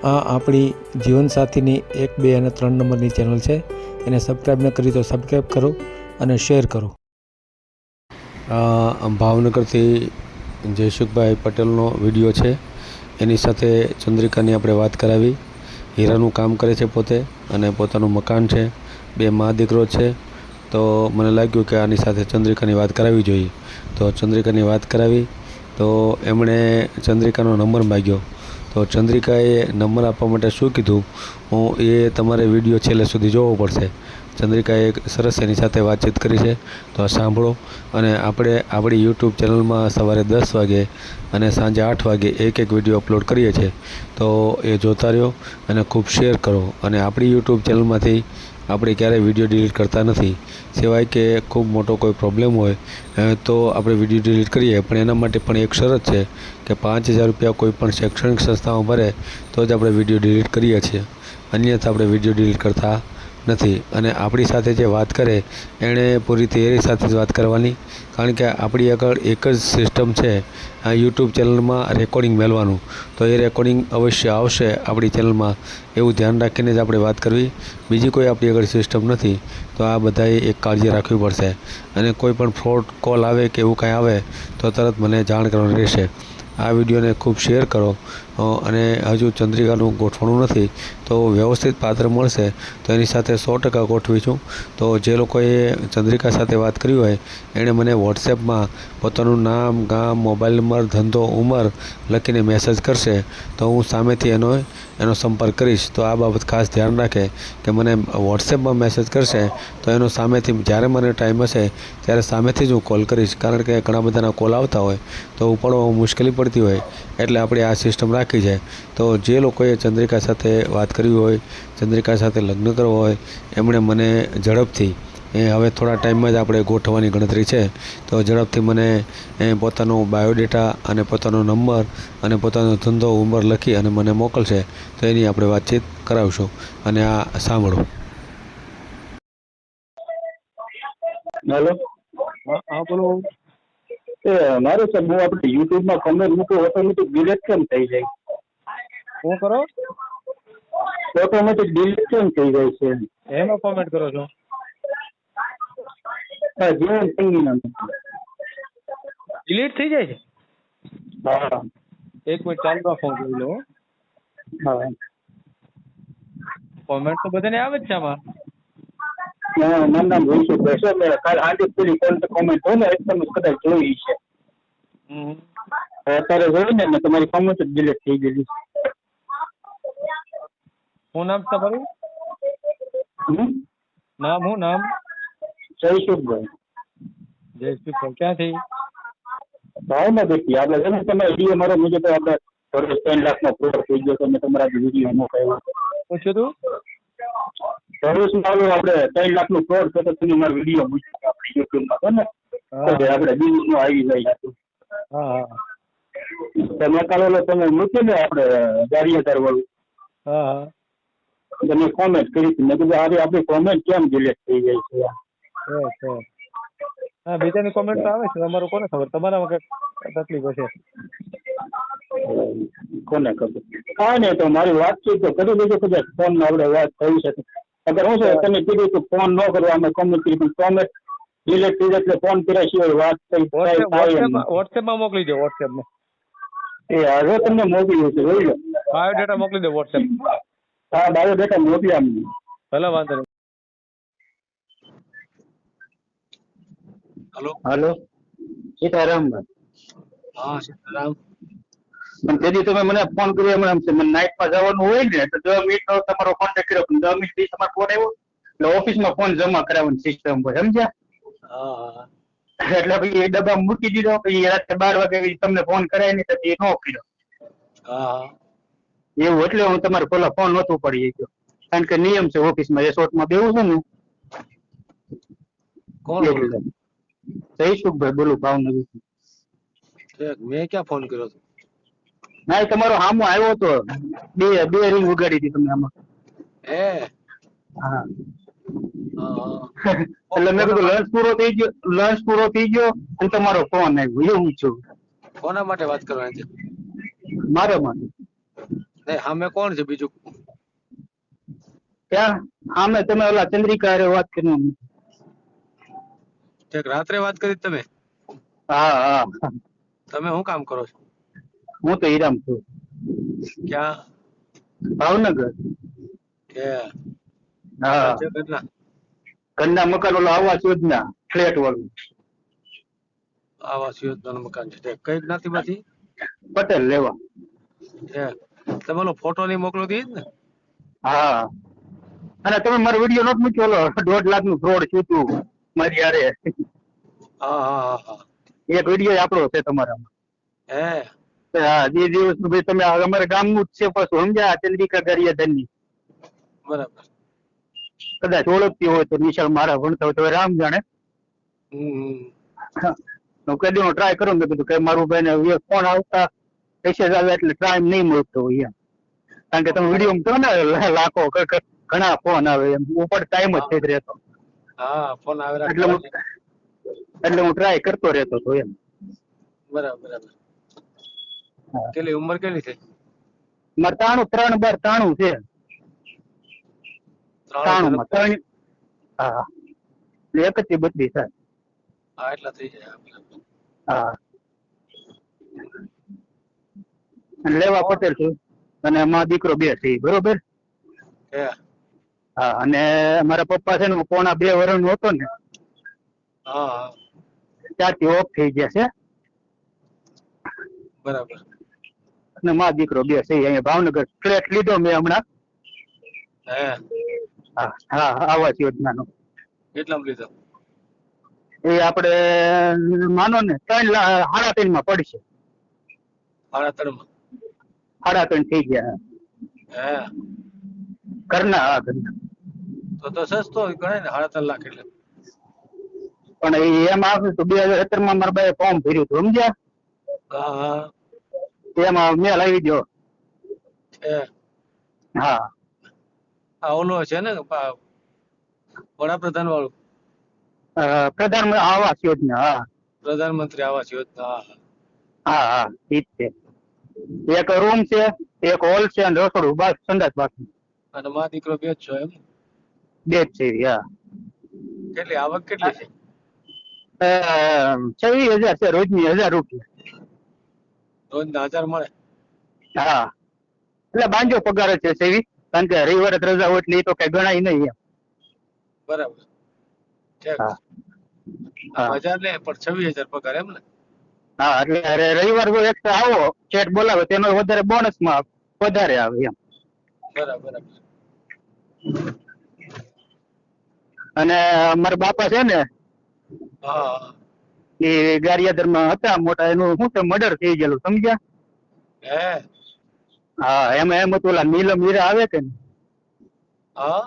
આ આપણી જીવનસાથીની 1, 2 અને 3 નંબરની ચેનલ છે. એને સબસ્ક્રાઈબ ન કરી તો સબસ્ક્રાઈબ કરો અને શેર કરો. ભાવનગરથી જયસુખભાઈ પટેલનો વિડીયો છે. એની સાથે ચંદ્રિકાની આપણે વાત કરાવી. હીરાનું કામ કરે છે પોતે અને પોતાનું મકાન છે. 2 મા દીકરો છે. તો મને લાગ્યું કે આની સાથે ચંદ્રિકાની વાત કરાવવી જોઈએ. તો ચંદ્રિકાની વાત કરાવી તો એમણે ચંદ્રિકાનો નંબર માગ્યો. તો ચંદ્રિકાએ નંબર આપવા માટે શું કીધું એ તમારે વિડીયો છેલ્લે સુધી જોવો પડશે. ચંદ્રિકાએ સરસ એની સાથે વાતચીત કરી છે, તો સાંભળો. અને આપણે આપણી યુટ્યુબ ચેનલમાં સવારે 10 વાગે અને સાંજે 8 વાગે એક વિડીયો અપલોડ કરીએ છીએ. તો એ જોતા રહ્યો અને ખૂબ શેર કરો. અને આપણી યુટ્યુબ ચેનલમાંથી આપણે ક્યારેય વિડીયો ડિલીટ કરતા નથી, સિવાય કે ખૂબ મોટો કોઈ પ્રોબ્લેમ હોય તો આપણે વિડીયો ડિલીટ કરીએ. પણ એના માટે પણ એક શરત છે કે 5000 રૂપિયા કોઈ પણ શૈક્ષણિક સંસ્થામાં ભરે તો જ આપણે વિડીયો ડિલીટ કરીએ છીએ, અન્યથા આપણે વિડીયો ડિલીટ કરતા નથી. અને આપણી સાથે જે વાત કરે એણે પૂરી તૈયારી સાથે જ વાત કરવાની, કારણ કે આપણી આગળ એક જ સિસ્ટમ છે આ યુટ્યુબ ચેનલમાં રેકોર્ડિંગ મેળવાનું. તો એ રેકોર્ડિંગ અવશ્ય આવશે આપણી ચેનલમાં, એવું ધ્યાન રાખીને જ આપણે વાત કરવી. બીજી કોઈ આપણી આગળ સિસ્ટમ નથી. તો આ બધાએ એક કાળજી રાખવી પડશે. અને કોઈ પણ ફ્રોડ કોલ આવે કે એવું કાંઈ આવે તો તરત મને જાણ કરવાની રહેશે. આ વિડીયોને ખૂબ શેર કરો. અને હજુ ચંદ્રિકાનું ગોઠવણું નથી, તો વ્યવસ્થિત પાત્ર મળશે તો એની સાથે 100% ગોઠવીશું. તો જે લોકોએ ચંદ્રિકા સાથે વાત કરી હોય એણે મને વોટ્સએપમાં પોતાનું નામ, ગામ, મોબાઈલ નંબર, ધંધો, ઉંમર લખીને મેસેજ કરશે તો હું સામેથી એનો સંપર્ક કરીશ. તો આ બાબત ખાસ ધ્યાન રાખે કે મને વોટ્સએપમાં મેસેજ કરશે તો એનો સામેથી જ્યારે મને ટાઈમ હશે ત્યારે સામેથી જ હું કોલ કરીશ, કારણ કે ઘણા બધાના કોલ આવતા હોય તો ઉપાડવામાં મુશ્કેલી પડતી હોય. એટલે આપણે આ સિસ્ટમ રાખી છે. તો જે લોકોએ ચંદ્રિકા સાથે વાત કરવી હોય, ચંદ્રિકા સાથે લગ્ન કરવા હોય, એમણે મને ઝડપથી હવે થોડા ટાઈમમાં જ આપણે ગોઠવવાની ગણતરી છે. તો ઝડપથી મને પોતાનો બાયોડેટા અને પોતાનો નંબર અને પોતાનો ધંધો, ઉંમર લખી અને મને મોકલશે તો એની આપણે વાતચીત કરાવશું. અને આ સાંભળો. હેલો. હા બોલો. મારે સાહેબ, હું આપણે યુટ્યુબમાં કમેન્ટ મૂકું ઓટોમેટિક ડિલીટ કેમ થઈ જાય? શું કરો? ઓટોમેટિક ડિલીટ કેમ થઈ જાય છે? એમાં કોમેન્ટ કરો છો? હા, જીવન સંગીના. ડિલીટ થઈ જાય છે? હા. એક મિનિટ ચાલુ રાખો, હું જોઈ લઉં. હા. કોમેન્ટ તો બધાને આવે જ છે આમાં. મારું નામ જયસુખભાઈ છે. મેં કાલ આજે પેલી કોમેન્ટ હોય ને એક તમે કદાચ જોઈ છે. અત્યારે જોઈ ને તમારી કોમેન્ટ જ ડિલીટ થઈ ગયેલી. શું નામ તમારું? નામ હું નામ? જયસુખભાઈ. જયસુખભાઈ. ક્યાંથી? ભાવનગરથી. આપણે છે ને તમે વિડીયો મારો મુજબ આપણે 3 લાખનો પ્રોડક્ટ થઈ ગયો. તમે તમારા વિડીયો મોકલ્યો. પૂછ્યું તું? સર્વિસ મારું આપણે 3 લાખનું ફ્રોડ થતો તમે મારો વિડીયો મૂક્યો આપણે યુટ્યુબમાં છે ને, આપણે બિલનું આવી જાય. હા. તમે કાલે તમે મૂક્યું ને આપણે ગાડીયાદાર વાળું. હા. તમે કોમેન્ટ કરી હતી. મેં કીધું આપણી કોમેન્ટ કેમ ડિલીટ થઈ જાય છે? હા, બીજાની કોમેન્ટ તો આવે છે, તમારું કોને ખબર? તમારામાં કઈક તકલીફ હશે. કોને ખબર? કાંઈ નહીં, તો મારી વાતચીત તો કરી દેજો. કદાચ ફોનમાં આપણે વાત થઈ શકે. અગર હું છે તમે કીધું કે ફોન ન કરવા, અમે કોમેન્ટ કરી, પણ કોમેન્ટ ડિલીટ થઈ જાય એટલે ફોન કર્યા સિવાય વાત થઈ. વોટ્સએપમાં મોકલી દો. વોટ્સએપમાં હવે તમને મોકલ્યું છે, જોઈ લો. બાયોડેટા મોકલી દો વોટ્સએપ. હા, બાયોડેટા મોકલ્યા અમને. ભલે, વાંધો નહીં. હાલો. સીતારામ. હા, સીતારામ. તેથી તમે મને ફોન કર્યો, મને નાઇટમાં જવાનું હોય ને તો 10 મિનિટનો તમારો કોન્ટેક્ટ કર્યો, 10 મિનિટ થી તમારો ફોન આવ્યો એટલે ઓફિસમાં ફોન જમા કરાવવાની સિસ્ટમ પર, સમજ્યા? હા. એટલે પછી એ ડબ્બા મૂકી દીધો. પછી રાત્રે 12 વાગે તમને ફોન કરાય ને પછી ન કર્યો. હા. એવું એટલે હું તમારે પેલા ફોન નહોતું પડી ગયો, કારણ કે નિયમ છે ઓફિસમાં એસોટમાં બેવું છે ને. કોણ બોલું? જયસુખભાઈ બોલું, ભાવનગર. મેં ક્યાં ફોન કર્યો હતો? ના, તમારો સામો આવ્યો હતો. બે રીંગ ઉગાડી હતી તમે આમાં. હા. એટલે મેં કીધું લંચ પૂરો થઈ ગયો અને તમારો ફોન આવ્યો, એવું છું. કોના માટે વાત કરવાની છે? મારા માટે. નહીં સામે કોણ છે બીજું? ત્યાં આમે તમે ઓલા ચંદ્રિકા હારે વાત કરી. ઠીક, રાત્રે વાત કરી તમે? હા હા, તમે શું કામ કરો છો? હું તો હીરામ છું, ક્યાં? ભાવનગર. કે હા, છે કેટલા? ઘરના મકાન ઓલો આવાસ યોજના ફ્લેટ વાળું. આવાસ યોજનાનું મકાન છે. ઠીક. કઈ જ્ઞાતિમાંથી? પટેલ લેવા. છે. તમે ઓલો ફોટો નહીં મોકલો દી ને? હા, અને તમે મારો વિડીયો નોટ મૂક્યો ઓલો 1.5 લાખ નું ફ્રોડ થયું મારી યારે. હા હા હા હા. એક વિડીયો આપણો છે તમારામાં. હે હા, જે દિવસ ભાઈ તમે અમારા ગામનું જ છે પાછું, સમજ્યા? ચંદ્રિકા ગારિયાધરની. બરાબર. કદાચ ઓળખતી હોય તો નિશાળ મારા ભણતા હોય તો રામ જાણે. હમ. હું કદી હું ટ્રાય કરું, મેં કીધું કે મારું ભાઈ ફોન આવતા મેસેજ આવે એટલે ટાઈમ નહીં મળતો હોય એમ. કારણ કે તમે વિડીયો કહો ને લાખો ઘણા ફોન આવે એમ, ઉપર ટાઈમ જ થઈ રહેતો. હા, ફોન આવે એટલે હું ટ્રાય કરતો રહેતો હતો એમ. બરાબર બરાબર. કેટલી ઉંમર કેટલી છે? મારે 93 છે. 93 માં 3. હા, 31-32 થાય. હા, એટલા થઈ જાય. હા, લેવા પટેલ છું અને મારો દીકરો 2 છે, બરોબર? હે હા, અને મારા પપ્પા છે ને 1.5 વર્ષનો હતો ને હા ત્યારથી ઓફ થઈ ગયા છે. બરાબર. અને મારો દીકરો 2 છે. અહીંયા ભાવનગર ફ્લેટ લીધો મેં હમણાં. હે હા હા, આવાસ યોજનાનો. કેટલામાં લીધો? એ આપણે માનો ને 3.5 માં પડશે. 3.5 માં? 3.5 થઈ ગયા. હે ઘરના? હા, ઘરના. તો સસ્તો ગણાય ને 3.5 લાખ એટલે. પણ એમ આવ્યું તો 2017 માં મારા ભાઈ ફોર્મ ભર્યું હતું, સમજ્યા? હા હા. એમાં મેલ આવી ગયો. હા. આ ઓલો છે ને વડાપ્રધાન વાળું? પ્રધાનમંત્રી આવાસ યોજના. હા, પ્રધાનમંત્રી આવાસ યોજના. હા હા, ઈ જ છે. એક રૂમ છે, એક હોલ છે અને રસોડું, બસ સંડાસ બાથરૂમ. અને મા દીકરો 2 જ છો એમ? 2 જ છે. હા. કેટલી આવક કેટલી છે? 26,000 છે રોજની, 1,000 રૂપિયા. રોજના 1000 મળે? હા, એટલે બાંજો પગાર જ છે સેવી, કારણ કે રવિવારે રજા હોય એટલે એ તો કઈ ગણાય નહીં એમ. બરાબર. હા આમ હા 1000 ને પણ 26,000 પગાર એમ ને? હા, એટલે રવિવાર જો એક્સ્ટ્રા આવો, ચેટ બોલાવે તેનો વધારે બોનસમાં વધારે આવે એમ. બરાબર. અને મારા બાપા છે ને હા. એ ગારિયાદરમાં હતા મોટા, એનું શું છે મર્ડર થઈ ગયેલું, સમજ્યા? હે હા, એમાં એમ હતું, ઓલા નીલમ હીરા આવે કે ને, હા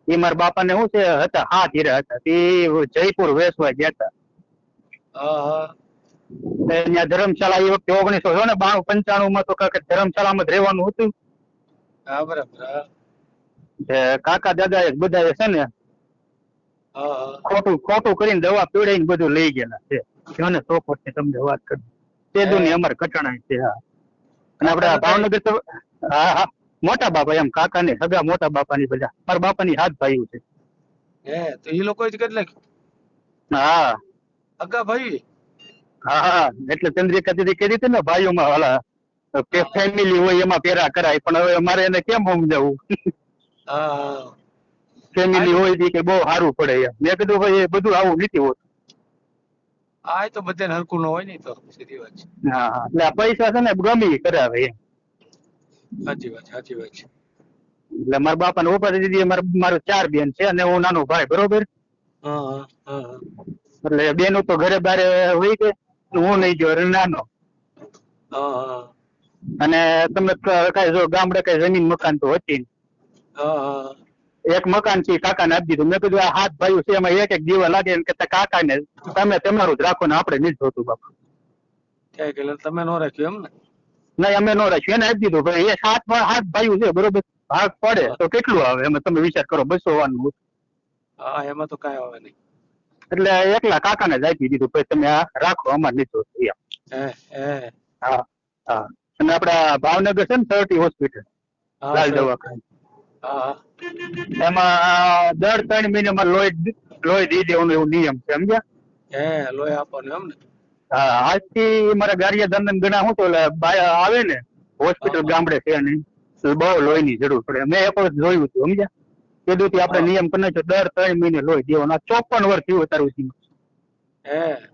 એ મારા બાપા ને શું છે હતા 7 હીરા હતા, તે જયપુર વેચવા ગયા હતા. હા હા. ત્યાં ધર્મશાળા એ વખતે 1992-95 માં તો ધર્મશાળામાં જ રહેવાનું હતું. હા બરાબર. હા કાકા દાદા એક બધા છે ને હા. ખોટું કરીને દવા પીવડાવીને બધું લઈ ગયેલા છે. મને ચોખવટ ની તમને વાત કરું, તે દુની અમારે કટાણા છે. હા, અને આપડે ભાવનગર તો હા હા, મોટા બાપા એમ, કાકા ને સગા મોટા બાપા ની બધા, મારા બાપા ની 7 ભાઈઓ છે. હે તો એ લોકો કેટલા હા અગા ભાઈ? હા હા, એટલે ચંદ્રિકા દીદી કીધી હતી ને ભાઈઓમાં ઓલા ફેમિલી હોય એમાં પેરા કરાય, પણ હવે મારે એને કેમ સમજાવવું? હા ફેમિલી હોય કે બહુ સારું પડે એમ. મેં કીધું ભાઈ એ બધું આવું નથી હોતું. આ તો બધાને હરકું ન હોય ને, તો સીધી વાત છે. હા હા, એટલે આ પૈસા છે ને ગમી કરાવે એમ. સાચી વાત છે. એટલે મારા બાપા ને ઉપાધિ દીધી, મારો 4 બેન છે અને હું નાનો ભાઈ, બરોબર? હા હા. એટલે બેનો તો ઘરે બારે હોય ગઈ, હું નહીં ગયો, નાનો. હા અને તમે કઈ જો ગામડે કઈ જમીન મકાન તો હતી, હા. એક મકાન છે કાકા ને આપી દીધું. મેં કીધું આ 7 ભાઈઓ છે એમાં એક દીવા લાગે એમ કે કાકા ને તમે તમારું જ રાખો ને આપણે નથી જોતું બાપા. ક્યાં કે તમે નો રાખ્યું એમ ને? નહીં, અમે નો રાખ્યું, એને આપી દીધું. ભાઈ એ 7 ભાઈઓ છે, બરોબર? ભાગ પડે તો કેટલું આવે એમાં તમે વિચાર કરો, 200 વાનું. હા, એમાં તો કઈ આવે નહીં. એટલે એકલા કાકાને જ આપી દીધું, ભાઈ તમે આ રાખો, અમારે નથી જોતું એમ. હે હા હા. અને આપડા ભાવનગર છે ને 30 હોસ્પિટલ હા લાલ સર. દવાખાના, હા હા. એમાં દર 3 મહિનામાં લોહી દઈ દેવાનું એવું નિયમ છે, સમજ્યા? હે લોહી આપવાનું એમ ને? હા, આજથી મારા ગારિયા ધંધન ગણા હું તો એટલે આવે ને હા હોસ્પિટલ ગામડે છે નહીં, તો બહુ હા લોહીની જરૂર પડે. મેં એક વખત જોયું હતું, સમજ્યા? કીધું આપણે હા. નિયમ કરી નાખ્યો, દર 3 મહિને લોહી દેવાનું. આ 54 વર્ષ થયું અત્યાર સુધીમાં. હે.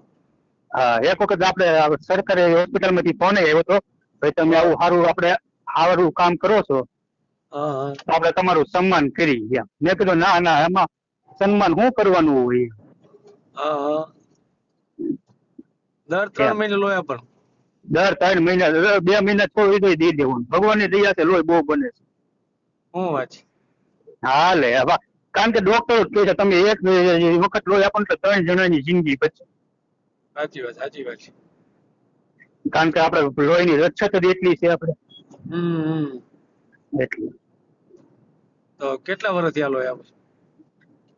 હા, એક વખત આપણે સરકારી હોસ્પિટલમાંથી ફોન આવ્યો હતો, ભાઈ તમે હા આવું સારું આપણે સારું કામ કરો છો હા હા તો આપણે તમારું સન્માન કરી એમ. મેં કીધું ના ના, એમાં સન્માન શું કરવાનું હોય હા હા. દર 3 એમ. મહિને લોહી આપવાનું? દર 3 મહિના, 2 મહિના થોડું દઈ દેવાનું. ભગવાનની દયા છે લોહી બહુ બને છે. શું વાત છે? હાલે હવે, કારણ કે ડોક્ટર જ કહે છે તમે એક વખત લોહી આપો ને તો 3 જણાની જિંદગી બચે. સાચી વાત, સાચી વાત છે. કારણ કે આપણે લોહીની રક્ષા જ એટલી છે આપણે, હમ. એટલી. તો કેટલા વર્ષથી આ લોહી આપો?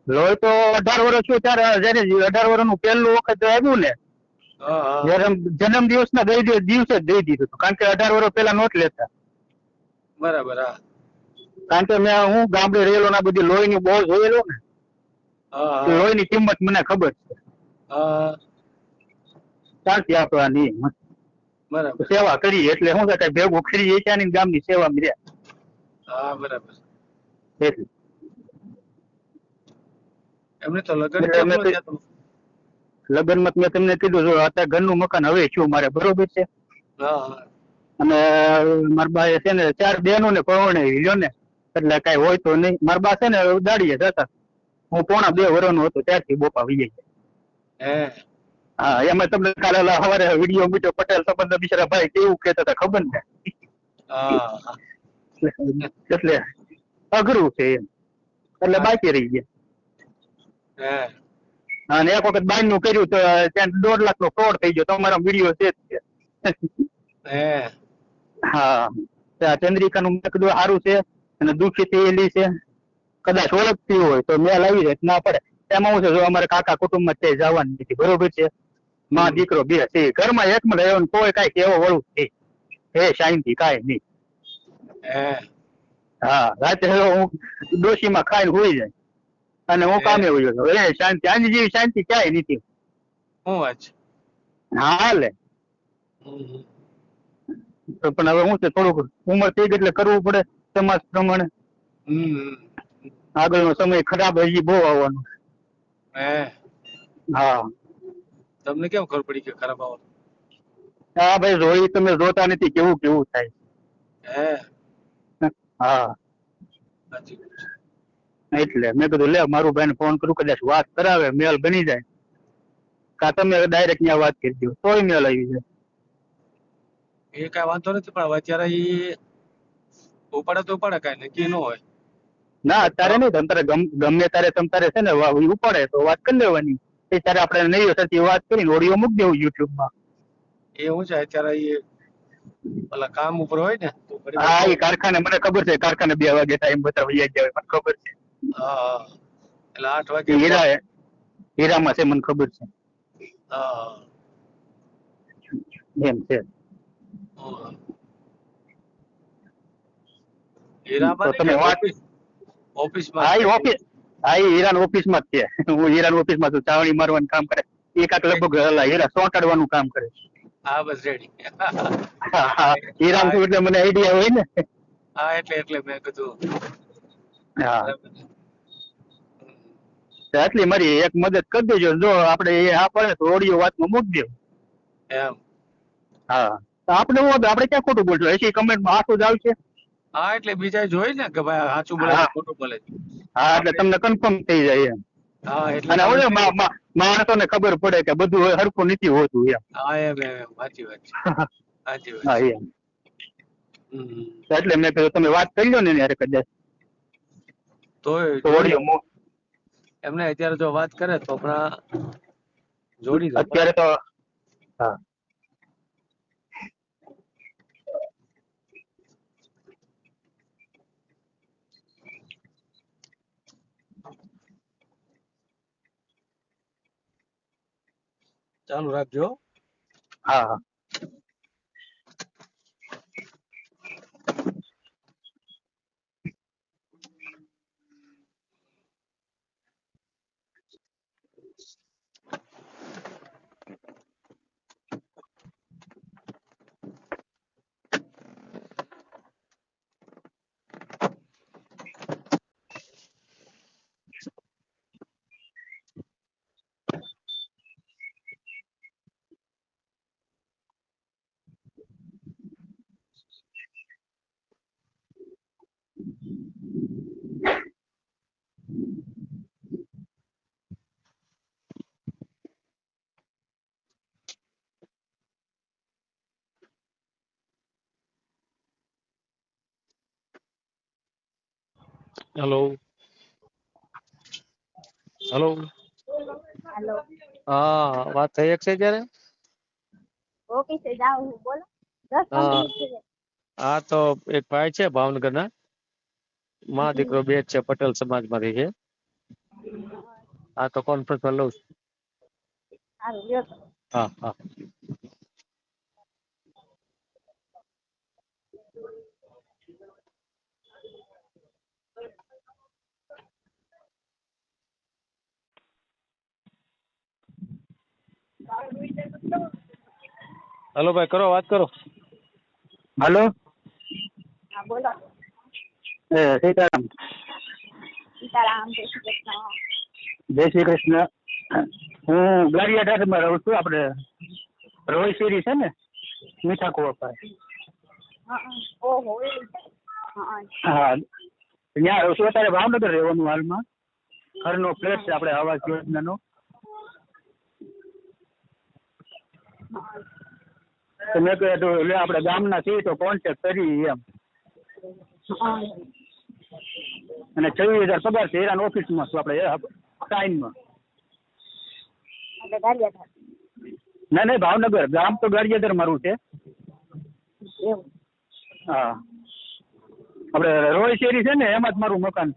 લોહી તો 18 વર્ષ થયું ત્યારે, જયારે 18 વર્ષનું પહેલું વખત આવ્યું ને હા હા. જયારે જન્મ દિવસના દિવસે જ દઈ દીધું હતું. કારણ કે 18 વર્ષ પહેલા નોટ લેતા. બરાબર. હા કારણ કે હું ગામડે રહેલો ને બધી લોહીની બહુ જોયેલો ને, હા હા લોહીની કિંમત મને ખબર છે. હા. ત્યારથી આપણે આ નિયમ બરાબર. સેવા કરી એટલે શું થાય, કઈ ભેગું કરી ત્યાંની ગામની સેવા રહ્યા હા બરાબર. એટલે. એમને તો લગ્ન એટલે ક્યાં મેં પૂરો થયા તમે? લગ્નમાં મેં તમને કીધું જો અત્યારે ઘરનું મકાન હવે છું મારે, બરોબર છે. હા હા. અને મારા બા છે ને 4 બહેનો ને પરણે લ્યો ને, એટલે કઈ હોય તો નહીં. મારા બા છે ને દાડીએ જતા, હું પોણા 2 વર્ષનો હતો ત્યારથી બોપા વી જાય. હે. હા, એમાં તમને કાલે સવારે વિડીયો મૂક્યો, પટેલ સંબંધ બિચારા ભાઈ કેવું કહેતા હતા ખબર ને. હા હા. એટલે અઘરું છે એમ, એટલે બાકી રહી ગયા. હે. અને એક વખત બાર નું કર્યું તો ત્યાં 1.5 લાખ નો ફ્રોડ થઈ ગયો. તમારા વિડીયો છે જ તે. હે. હા, ચંદ્રિકા નું મેં કીધું સારું છે અને દુઃખી થયેલી છે, કદાચ ઓળખતી હોય તો મેલ આવી જાય, ના પડે. એમાં શું છે, જો અમારે કાકા કુટુંબ માં તે જવાની નથી, બરોબર છે. માં હમ. દીકરો બે છે, ઘરમાં એકમાં રહેવાનું, કોઈ કઈ કેવો વળું છે એ શાંતિ કાંઈ નહીં. હે. હા, રાતે હું ડોશીમાં ખાઈને હોઈ જાય અને હું હે કામે હોઈ જાઉં. એ શાંતિ, આની જેવી શાંતિ ક્યાંય નથી. શું વાત છે? હા હાલે. હમ. તો પણ હવે શું છે, થોડુંક ઉંમર થઈ ગઈ એટલે કરવું પડે સમાજ પ્રમાણે. હમ. આગળનો સમય ખરાબ હજી બહુ આવવાનો. હે. હા. તમને કેમ ખબર પડી કે ખરાબ આવવાનું? હા ભાઈ, જોઈ તમે જોતા નથી કેવું કેવું થાય. હે. હા. સાચી વાત છે. એટલે મેં કીધું લે મારું ભાઈને ફોન કરું, કદાચ વાત કરાવે, મેલ બની જાય. કા તમે ડાયરેક્ટ ત્યાં વાત કરી દો તોય મેલ આવી જાય. એ કઈ વાંધો નથી, પણ હવે અત્યારે એ ઉપાડે તો ઉપાડે, કઈ નક્કી ન હોય. ના અત્યારે નહીં, તમતારે ગમે તારે તમતારે છે ને ઉપાડે તો વાત કરી લેવાની. એ ત્યારે આપણે નહીં થતી વાત કરીને ઓડિયો મૂકી દેવું યુટ્યુબમાં. એ હું છે અત્યારે એ ઓલા કામ ઉપર હોય ને તો ઘણી વાર હા, ન એ કારખાને મને ખબર છે, કારખાને 2 વાગે ટાઈમ બતાવી જાય મને ખબર છે. હા હા. એટલે 8 એ વાગે હીરા હીરામાં છે, મને ખબર છે. હા. એમ છે. હા. હીરામાં તો ને કે તમે વાત, ઓફિસમાં જ હા એ થાય ઓફિસ, હા એ હીરાની ઓફિસમાં જ છે. હું હીરાની ઓફિસમાં છું, ચાવણી મારવાનું કામ કરે. એક લગભગ હીરા ચોંટાડવાનું કામ કરે. હા બસ રેડી. હા હા, હીરામાં છું એટલે મને આઈડિયા હોય ને. હા, એટલે મેં કીધું. હા, બરાબર. એટલી મારી એક મદદ કરી દેજો. જો આપણે એ આ પડે તો ઓડિયો વાતમાં મૂકી દેવું. એમ. હા, તો આપણે આપણે ક્યાં ખોટું બોલશું, એસી કમેન્ટમાં આખું જ આવશે. હા, એટલે બીજા જોઈ ને કે ભાઈ સાચું બોલે છે હા ખોટું બોલે છે. હા, એટલે આપણે તમને કન્ફર્મ થઈ જાય એમ. હા એટલે અને જ આપણે હવે કહીએ. માણસોને ખબર પડે કે બધું હરખું નથી હોતું એમ. હા એમ સાચી વાત છે. સાચી વાત હા છે. એમ. હમ. એટલે મેં કહ્યું તમે વાત કરી લો ને યાર કદાચ, તોય તો જોઈએ ઓડિયો એમને અત્યારે જો વાત કરે તો આપણા જોડી દો અત્યારે તો હા. ચાલુ રાખજો. હા હા. Hello hello. હાલો. હા, વાત થઈ છે ત્યારે. ઓફિસે જાઉં છું, બોલો. 10-15 હા મિનિટ થઈ જાય. આ તો એક ભાઈ છે ભાવનગરના, માં દીકરો બે જ છે, પટેલ સમાજમાંથી છે. આ તો કોન્ફરન્સમાં લઉં છું. સારું, લ્યો તો. હા હા. હલો ભાઈ, કરો વાત કરો. હાલો. હા, બોલો. સીતારામ. સીતારામ, જય શ્રી કૃષ્ણ. જય શ્રી કૃષ્ણ. હું ગારિયાધારમાં રહું છું. આપણે રોય શેરી છે ને, મીઠા કુવા પાસે. ઓહો, એવું છે. હા, ત્યાં રહું છું. અત્યારે ભાવનગર રહેવાનું હાલમાં. ઘરનો ફ્લેટ છે આપણે આવાસ યોજનાનો. તો મેં કીધું એટલે આપણે ગામના છીએ તો કોન્ટેક્ટ કરી એમ. અને 26,000 પગાર છે. હેરાન ઓફિસમાં છું આપણે ટાઈમમાં. એટલે ગારિયાધાર. ના નહીં, ભાવનગર. ગામ તો ગારિયાધાર મારું છે. એવું. હા, આપણે રોય શેરી છે ને એમાં જ મારું મકાન.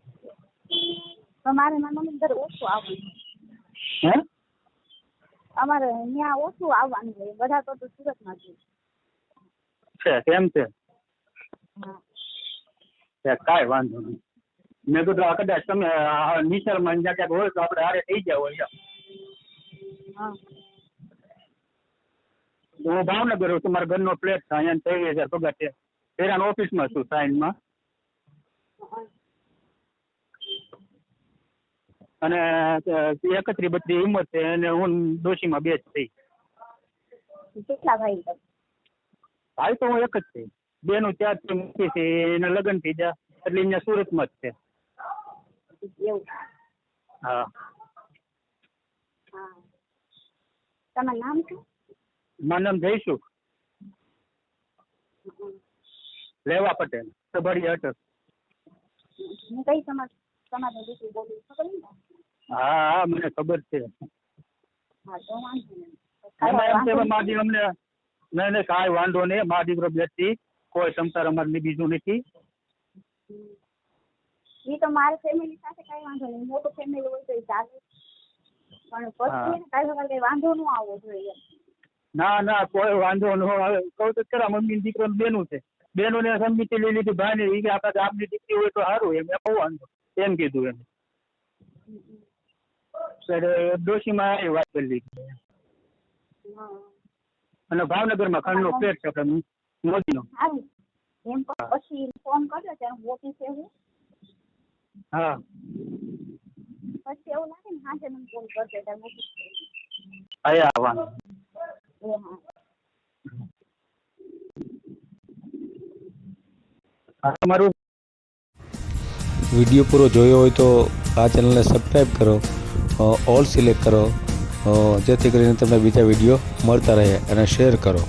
તો મારે મારા મમ્મી ઘરે ઓછું આવવાનું. હે? અમારે ત્યાં ઓછું આવવાનું હોય. બધા તો સુરતમાં છે કેમ છે? હા. કાંઈ વાંધો નહીં. મેં કીધું આ કદાચ તમે નિસર્ગમાં જ્યાં ક્યાંક હોય તો આપણે હારે થઈ ગયા હોય. હા. હું ભાવનગર રહું છું. મારા ઘરનો ફ્લેટ છે. અહીંયા 23,000 પગાર છે. હેરાન ઓફિસમાં છું સાઈનમાં. અને 31-32 ઉંમર છે અને હું ડોશીમાં 2 જ થઈ. કેટલા ભાઈ તમે? ભાઈ તો હું એક જ છે. બેનું ત્યાં જ મૂકી છે. એના લગ્ન થઈ ગયા એટલે અહીંયા સુરતમાં જ છે. એવું. હા. હા. તમારું નામ શું? મારું નામ જયસુખ લેવા પટેલ, સબડિયા અટક. હું કઈ તમારી દીકરી બોલું ખબર ને? હા હા, મને ખબર છે. હા, તો વાંધો નહીં. એમાં એમ છે મારી અમને નહીં કાંઈ વાંધો નહીં. મા દીકરો બેસતી કોઈ સંસાર અમારે બીજું નથી. એ તો મારી ફેમિલી સાથે કઈ વાંધો નહીં. મોટું ફેમિલી હોય તો એ ચાલે. પણ પછી કાંઈ વગર કઈ વાંધો ન આવવો જોઈએ. ના ના, કોઈ વાંધો ન આવે. કહું તો ખરા, મમ્મી દીકરો બેનું છે. બેનોને સંમતિ લઈ લીધી. ભાઈ ને આપણા ગામની દીકરી હોય તો સારું. એમ બહુ વાંધો એમ કીધું એમ. ડોશીમાં એ વાત કરી લીધી. અને ભાવનગરમાં ખંડનો ફ્લેટ છે આપણે મોદીનો. એમ પછી ફોન કરજો ત્યારે હું ઓફિસે હું. હા. પછી એવું લાગે ને હાજે મને ફોન કરજો ત્યારે ઓફિસ. હા, આવવાનું. તમારું વિડીયો પૂરો જોયો હોય તો આ ચેનલને સબસ્ક્રાઈબ કરો, ઓલ સિલેક્ટ કરો, જેથી કરીને તમને બીજા વિડીયો મળતા રહે, અને શેર કરો.